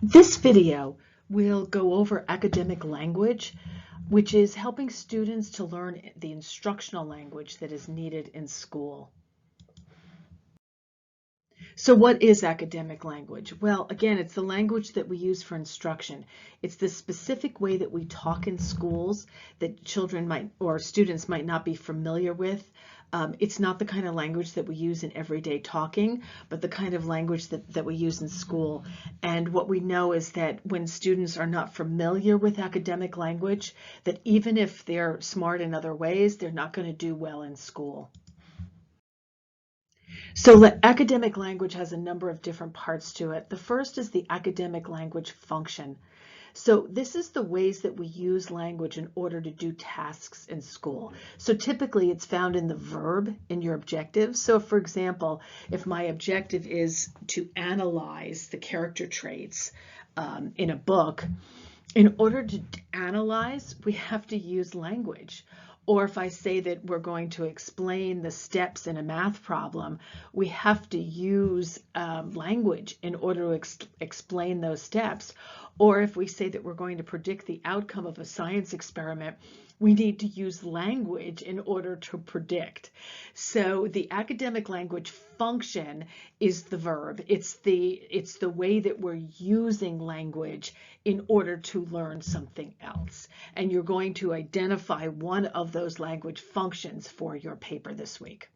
This video will go over academic language, which is helping students to learn the instructional language that is needed in school. So what is academic language? Well, again, it's the language that we use for instruction. It's the specific way that we talk in schools that children might or students might not be familiar with. It's not the kind of language that we use in everyday talking, but the kind of language that we use in school. And what we know is that when students are not familiar with academic language, that even if they're smart in other ways, they're not going to do well in school. So academic language has a number of different parts to it. The first is the academic language function. So this is the ways that we use language in order to do tasks in school. So typically it's found in the verb in your objective. So for example, if my objective is to analyze the character traits in a book, in order to analyze, we have to use language. Or if I say that we're going to explain the steps in a math problem, we have to use language in order to explain those steps. Or if we say that we're going to predict the outcome of a science experiment, we need to use language in order to predict. So the academic language function is the verb. It's the way that we're using language in order to learn something else. And you're going to identify one of those language functions for your paper this week.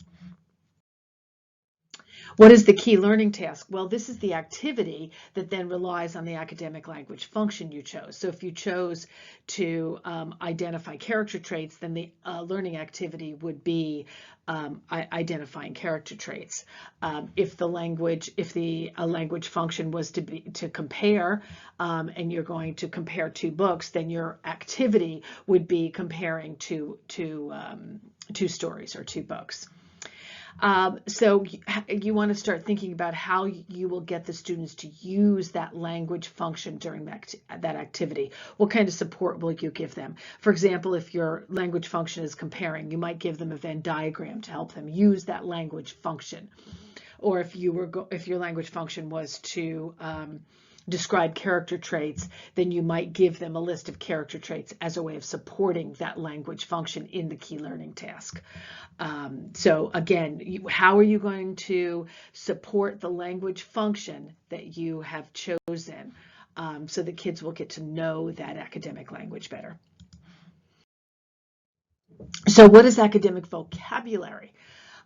What is the key learning task? Well, this is the activity that then relies on the academic language function you chose. So if you chose to identify character traits, then the learning activity would be identifying character traits. If the language function was to compare, and you're going to compare two books, then your activity would be comparing two stories or two books. So you want to start thinking about how you will get the students to use that language function during that activity. What kind of support will you give them? For example, if your language function is comparing, you might give them a Venn diagram to help them use that language function. Or if your language function was to describe character traits, then you might give them a list of character traits as a way of supporting that language function in the key learning task. So again, how are you going to support the language function that you have chosen so the kids will get to know that academic language better? So what is academic vocabulary?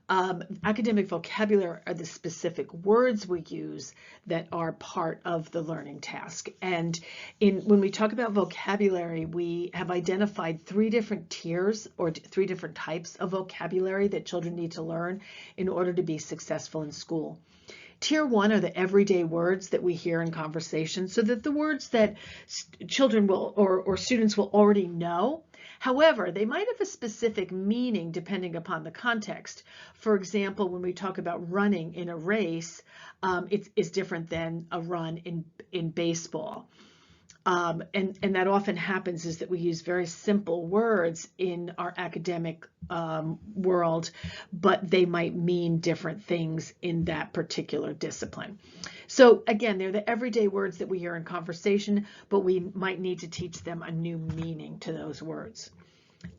Academic vocabulary are the specific words we use that are part of the learning task. And when we talk about vocabulary, we have identified 3 different tiers or 3 different types of vocabulary that children need to learn in order to be successful in school. Tier 1 are the everyday words that we hear in conversation, so that the words that children will or students will already know. However, they might have a specific meaning depending upon the context. For example, when we talk about running in a race, it's different than a run in baseball. And that often happens is that we use very simple words in our academic world, but they might mean different things in that particular discipline. So again, they're the everyday words that we hear in conversation, but we might need to teach them a new meaning to those words.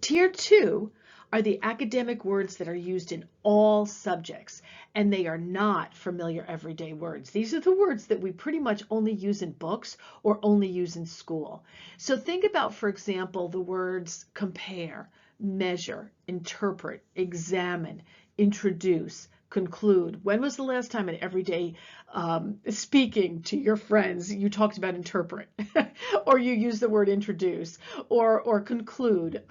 Tier 2 are the academic words that are used in all subjects, and they are not familiar everyday words. These are the words that we pretty much only use in books or only use in school. So think about, for example, the words compare, measure, interpret, examine, introduce, conclude. When was the last time in everyday speaking to your friends you talked about interpret or you use the word introduce or conclude?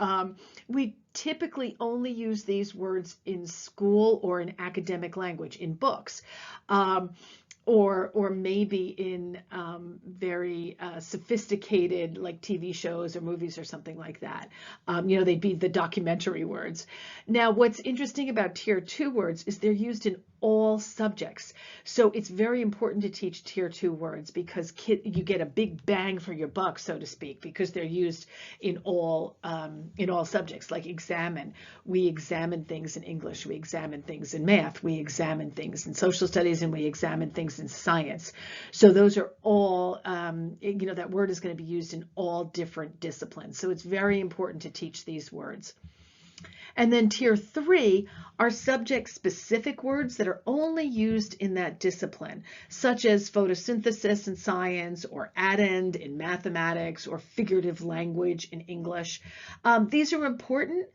We typically only use these words in school or in academic language, in books. Or maybe in very sophisticated like TV shows or movies or something like that. They'd be the documentary words. Now, what's interesting about tier 2 words is they're used in all subjects. So it's very important to teach tier 2 words because you get a big bang for your buck, so to speak, because they're used in all subjects. Like examine, we examine things in English, we examine things in math, we examine things in social studies, and we examine things in science. So those are all, that word is going to be used in all different disciplines. So it's very important to teach these words. And then tier 3 are subject-specific words that are only used in that discipline, such as photosynthesis in science, or addend in mathematics, or figurative language in English. These are important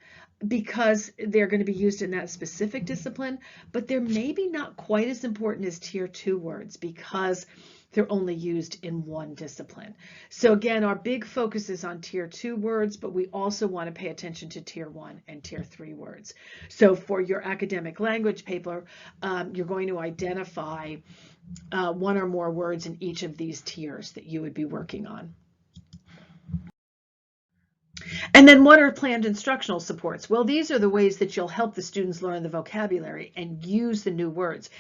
because they're going to be used in that specific discipline, but they're maybe not quite as important as tier 2 words because they're only used in one discipline. So again, our big focus is on tier 2 words, but we also want to pay attention to tier 1 and tier 3 words. So for your academic language paper, you're going to identify one or more words in each of these tiers that you would be working on. And then what are planned instructional supports? Well, these are the ways that you'll help the students learn the vocabulary and use the new words.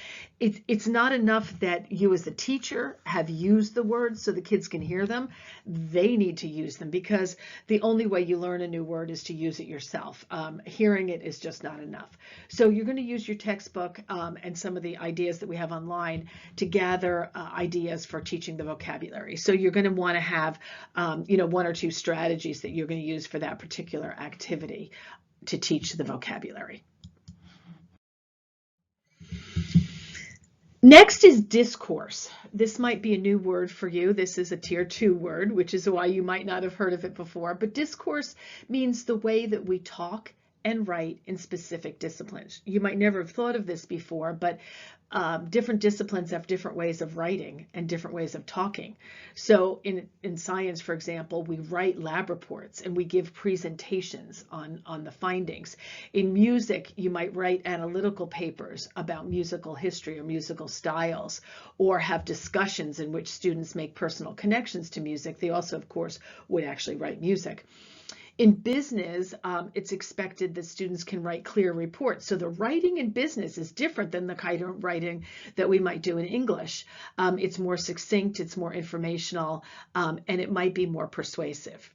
It's not enough that you as a teacher have used the words so the kids can hear them. They need to use them because the only way you learn a new word is to use it yourself. Hearing it is just not enough. So you're going to use your textbook and some of the ideas that we have online to gather ideas for teaching the vocabulary. So you're going to want to have, one or two strategies that you're going to use for that particular activity to teach the vocabulary. Next is discourse. This might be a new word for you. This is a tier 2 word, which is why you might not have heard of it before. But discourse means the way that we talk and write in specific disciplines. You might never have thought of this before, but different disciplines have different ways of writing and different ways of talking. So in science, for example, we write lab reports and we give presentations on the findings. In music, you might write analytical papers about musical history or musical styles, or have discussions in which students make personal connections to music. They also, of course, would actually write music. In business, it's expected that students can write clear reports. So the writing in business is different than the kind of writing that we might do in English. It's more succinct, it's more informational, and it might be more persuasive.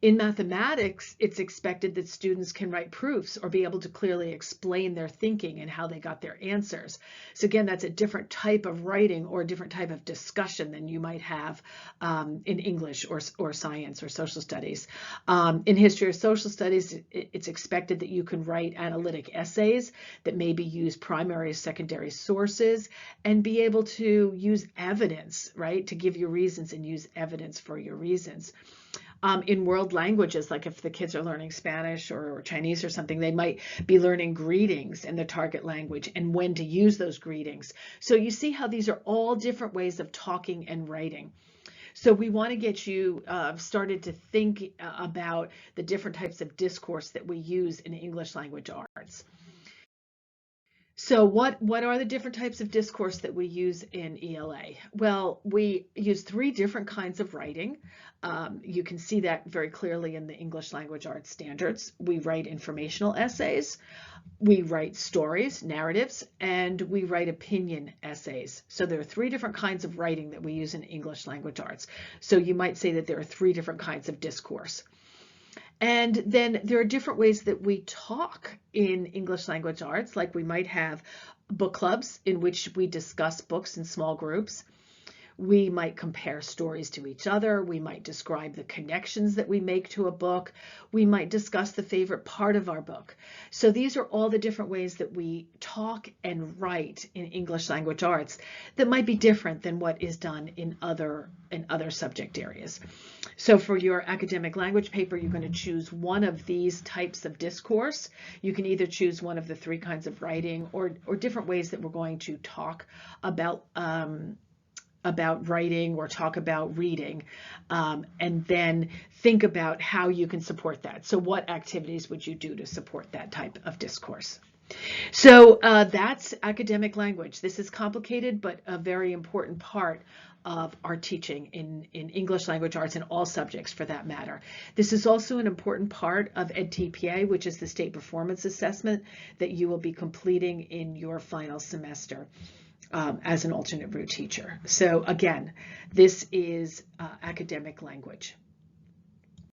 In mathematics, it's expected that students can write proofs or be able to clearly explain their thinking and how they got their answers. So again, that's a different type of writing or a different type of discussion than you might have in English or science or social studies. In history or social studies, it's expected that you can write analytic essays that maybe use primary or secondary sources and be able to use evidence, right, to give your reasons and use evidence for your reasons. In world languages, like if the kids are learning Spanish or Chinese or something, they might be learning greetings in the target language and when to use those greetings. So you see how these are all different ways of talking and writing. So we want to get you started to think about the different types of discourse that we use in English language arts. So what are the different types of discourse that we use in ELA? Well, we use 3 different kinds of writing. You can see that very clearly in the English language arts standards. We write informational essays, we write stories, narratives, and we write opinion essays. So there are 3 different kinds of writing that we use in English language arts. So you might say that there are 3 different kinds of discourse. And then there are different ways that we talk in English language arts, like we might have book clubs in which we discuss books in small groups. We might compare stories to each other. We might describe the connections that we make to a book. We might discuss the favorite part of our book. So these are all the different ways that we talk and write in English language arts that might be different than what is done in other subject areas. So for your academic language paper, you're going to choose one of these types of discourse. You can either choose one of the 3 kinds of writing or different ways that we're going to talk about writing or talk about reading, and then think about how you can support that. So what activities would you do to support that type of discourse? So that's academic language. This is complicated, but a very important part of our teaching in English language arts and all subjects for that matter. This is also an important part of EdTPA, which is the state performance assessment that you will be completing in your final semester as an alternate route teacher. So again, this is academic language.